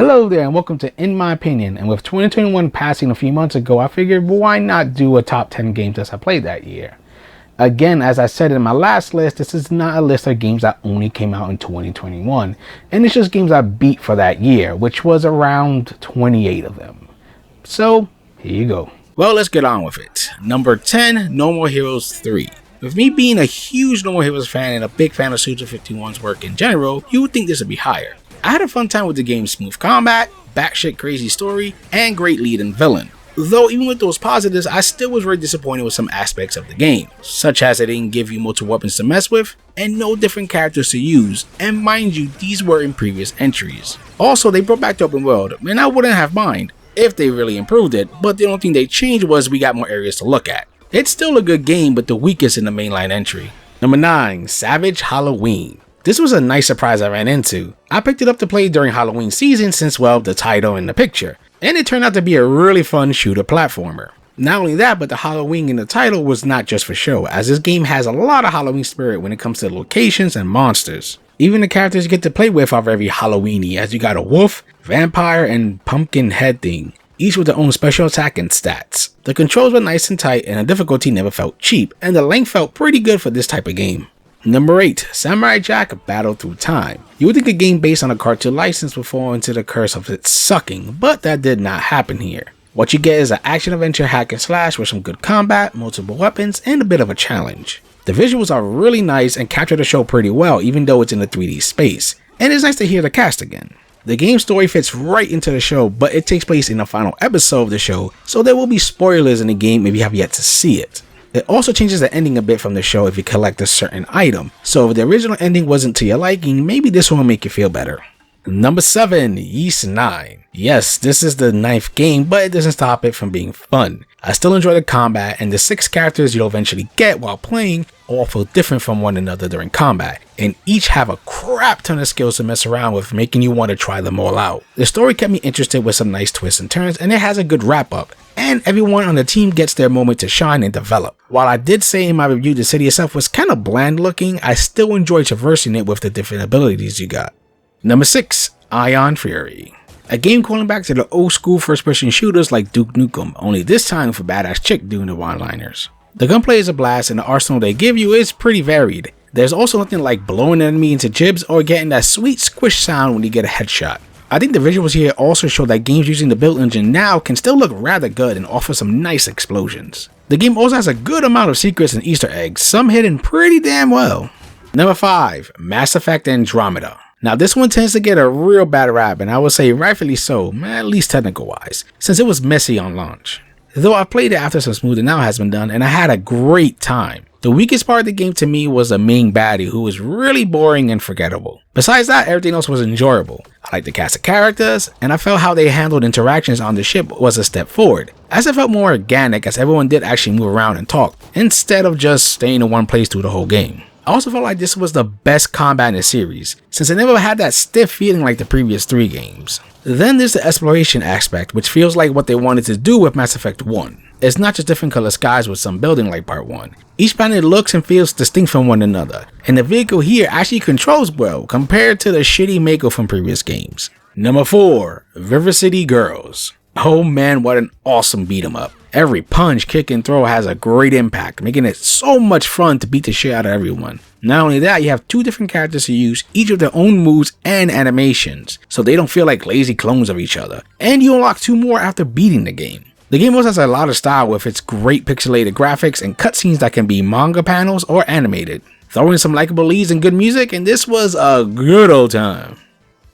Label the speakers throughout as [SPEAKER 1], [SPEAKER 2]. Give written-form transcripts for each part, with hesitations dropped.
[SPEAKER 1] Hello there and welcome to In My Opinion, and with 2021 passing a few months ago, I figured why not do a top 10 games that I played that year. Again, as I said in my last list, this is not a list of games that only came out in 2021, and it's just games I beat for that year, which was around 28 of them. So, here you go. Well, let's get on with it. Number 10, No More Heroes 3. With me being a huge No More Heroes fan and a big fan of Suda51's work in general, you would think this would be higher. I had a fun time with the game's smooth combat, batshit crazy story, and great lead and villain. Though even with those positives, I still was very disappointed with some aspects of the game, such as it didn't give you multiple weapons to mess with, and no different characters to use, and mind you, these were in previous entries. Also, they brought back the open world, and I wouldn't have mind if they really improved it, but the only thing they changed was we got more areas to look at. It's still a good game, but the weakest in the mainline entry. Number 9, Savage Halloween. This was a nice surprise I ran into. I picked it up to play during Halloween season since, well, the title and the picture, and it turned out to be a really fun shooter platformer. Not only that, but the Halloween in the title was not just for show, as this game has a lot of Halloween spirit when it comes to locations and monsters. Even the characters you get to play with are very Halloweeny, as you got a wolf, vampire, and pumpkin head thing, each with their own special attack and stats. The controls were nice and tight, and the difficulty never felt cheap, and the length felt pretty good for this type of game. Number 8, Samurai Jack Battle Through Time. You would think a game based on a cartoon license would fall into the curse of it sucking, but that did not happen here. What you get is an action-adventure hack and slash with some good combat, multiple weapons, and a bit of a challenge. The visuals are really nice and capture the show pretty well even though it's in a 3D space, and it's nice to hear the cast again. The game's story fits right into the show, but it takes place in the final episode of the show, so there will be spoilers in the game if you have yet to see it. It also changes the ending a bit from the show if you collect a certain item, so if the original ending wasn't to your liking, maybe this one will make you feel better. Number 7, Ys 9. Yes, this is the 9th game, but it doesn't stop it from being fun. I still enjoy the combat, and the 6 characters you'll eventually get while playing all feel different from one another during combat, and each have a crap ton of skills to mess around with, making you want to try them all out. The story kept me interested with some nice twists and turns, and it has a good wrap up, and everyone on the team gets their moment to shine and develop. While I did say in my review the city itself was kinda bland looking, I still enjoyed traversing it with the different abilities you got. Number 6, Ion Fury. A game calling back to the old school first person shooters like Duke Nukem, only this time with a badass chick doing the one-liners. The gunplay is a blast and the arsenal they give you is pretty varied. There's also nothing like blowing an enemy into jibs or getting that sweet squish sound when you get a headshot. I think the visuals here also show that games using the build engine now can still look rather good and offer some nice explosions. The game also has a good amount of secrets and Easter eggs, some hidden pretty damn well. Number 5, Mass Effect Andromeda. Now this one tends to get a real bad rap, and I would say rightfully so, at least technical wise, since it was messy on launch. Though I played it after some smoothing out has been done and I had a great time. The weakest part of the game to me was the main baddie, who was really boring and forgettable. Besides that, everything else was enjoyable. I liked the cast of characters, and I felt how they handled interactions on the ship was a step forward, as it felt more organic as everyone did actually move around and talk, instead of just staying in one place through the whole game. I also felt like this was the best combat in the series, since it never had that stiff feeling like the previous 3 games. Then there's the exploration aspect, which feels like what they wanted to do with Mass Effect 1. It's not just different color skies with some building like part 1. Each planet looks and feels distinct from one another, and the vehicle here actually controls well compared to the shitty Mako from previous games. Number 4, River City Girls. Oh man, what an awesome beat 'em up. Every punch, kick, and throw has a great impact, making it so much fun to beat the shit out of everyone. Not only that, you have 2 different characters to use, each with their own moves and animations, so they don't feel like lazy clones of each other, and you unlock 2 more after beating the game. The game also has a lot of style with its great pixelated graphics and cutscenes that can be manga panels or animated. Throw in some likable leads and good music, and this was a good old time.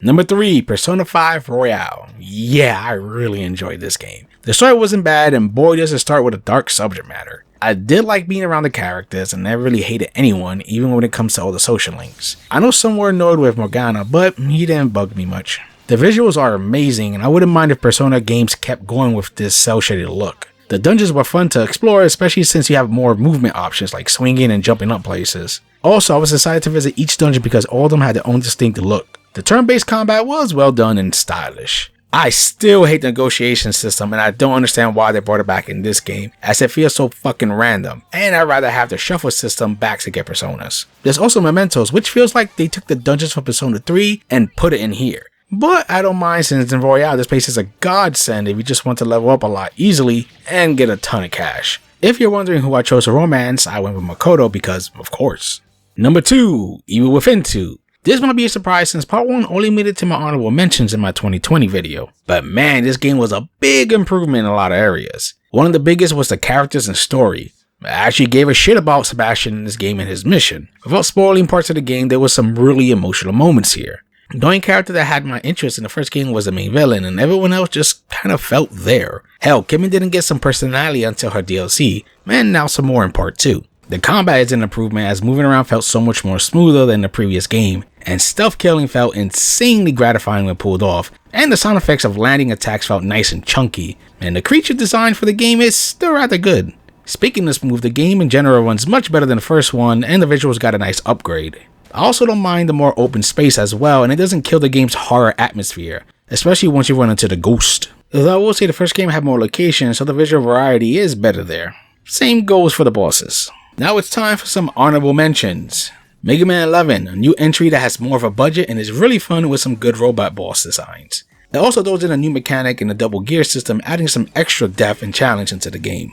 [SPEAKER 1] Number 3, Persona 5 Royale. Yeah, I really enjoyed this game. The story wasn't bad, and boy does it start with a dark subject matter. I did like being around the characters and never really hated anyone, even when it comes to all the social links. I know some were annoyed with Morgana, but he didn't bug me much. The visuals are amazing, and I wouldn't mind if Persona games kept going with this cel-shaded look. The dungeons were fun to explore, especially since you have more movement options like swinging and jumping up places. Also, I was excited to visit each dungeon because all of them had their own distinct look. The turn-based combat was well done and stylish. I still hate the negotiation system, and I don't understand why they brought it back in this game, as it feels so fucking random, and I'd rather have the shuffle system back to get Personas. There's also Mementos, which feels like they took the dungeons from Persona 3 and put it in here. But I don't mind, since in Royale this place is a godsend if you just want to level up a lot easily and get a ton of cash. If you're wondering who I chose for romance, I went with Makoto because, of course. Number 2, Evil Within 2. This might be a surprise since part 1 only made it to my honorable mentions in my 2020 video. But man, this game was a big improvement in a lot of areas. One of the biggest was the characters and story. I actually gave a shit about Sebastian in this game and his mission. Without spoiling parts of the game, there was some really emotional moments here. The only character that had my interest in the first game was the main villain, and everyone else just kind of felt there. Hell, Kimmy didn't get some personality until her DLC, and now some more in part 2. The combat is an improvement, as moving around felt so much more smoother than the previous game, and stealth killing felt insanely gratifying when pulled off, and the sound effects of landing attacks felt nice and chunky, and the creature design for the game is still rather good. Speaking of smooth, the game in general runs much better than the first one, and the visuals got a nice upgrade. I also don't mind the more open space as well, and it doesn't kill the game's horror atmosphere, especially once you run into the ghost. Though I will say the first game had more locations, so the visual variety is better there. Same goes for the bosses. Now it's time for some honorable mentions. Mega Man 11, a new entry that has more of a budget and is really fun with some good robot boss designs. It also throws in a new mechanic in the double gear system, adding some extra depth and challenge into the game.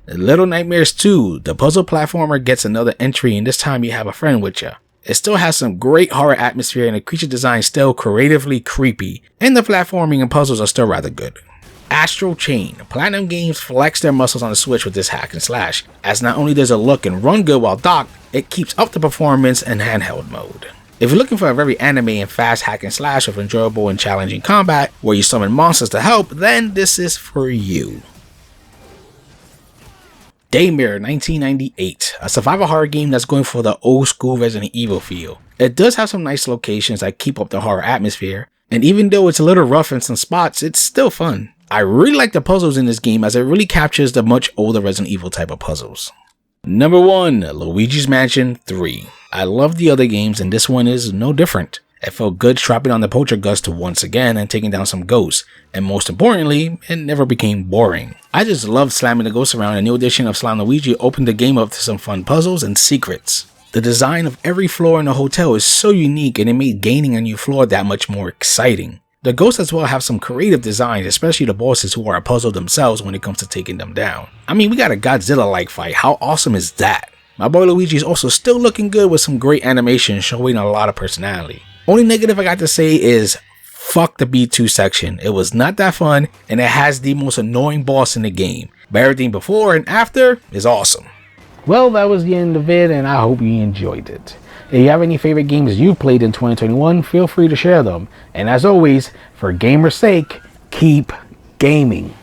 [SPEAKER 1] Little Nightmares 2, the puzzle platformer, gets another entry, and this time you have a friend with you. It still has some great horror atmosphere, and the creature design is still creatively creepy, and the platforming and puzzles are still rather good. Astral Chain. Platinum Games flex their muscles on the Switch with this hack and slash, as not only does it look and run good while docked, it keeps up the performance in handheld mode. If you're looking for a very anime and fast hack and slash with enjoyable and challenging combat, where you summon monsters to help, then this is for you. Daymare 1998, a survival horror game that's going for the old school Resident Evil feel. It does have some nice locations that keep up the horror atmosphere, and even though it's a little rough in some spots, it's still fun. I really like the puzzles in this game, as it really captures the much older Resident Evil type of puzzles. Number 1, Luigi's Mansion 3. I love the other games, and this one is no different. It felt good strapping on the Poltergust once again and taking down some ghosts, and most importantly, it never became boring. I just loved slamming the ghosts around, and the new edition of Slime Luigi opened the game up to some fun puzzles and secrets. The design of every floor in the hotel is so unique, and it made gaining a new floor that much more exciting. The ghosts as well have some creative designs, especially the bosses, who are a puzzle themselves when it comes to taking them down. I mean, we got a Godzilla-like fight, how awesome is that? My boy Luigi is also still looking good with some great animation showing a lot of personality. Only negative I got to say is, fuck the B2 section. It was not that fun, and it has the most annoying boss in the game. But everything before and after is awesome. Well, that was the end of it, and I hope you enjoyed it. If you have any favorite games you've played in 2021, feel free to share them. And as always, for gamer's sake, keep gaming.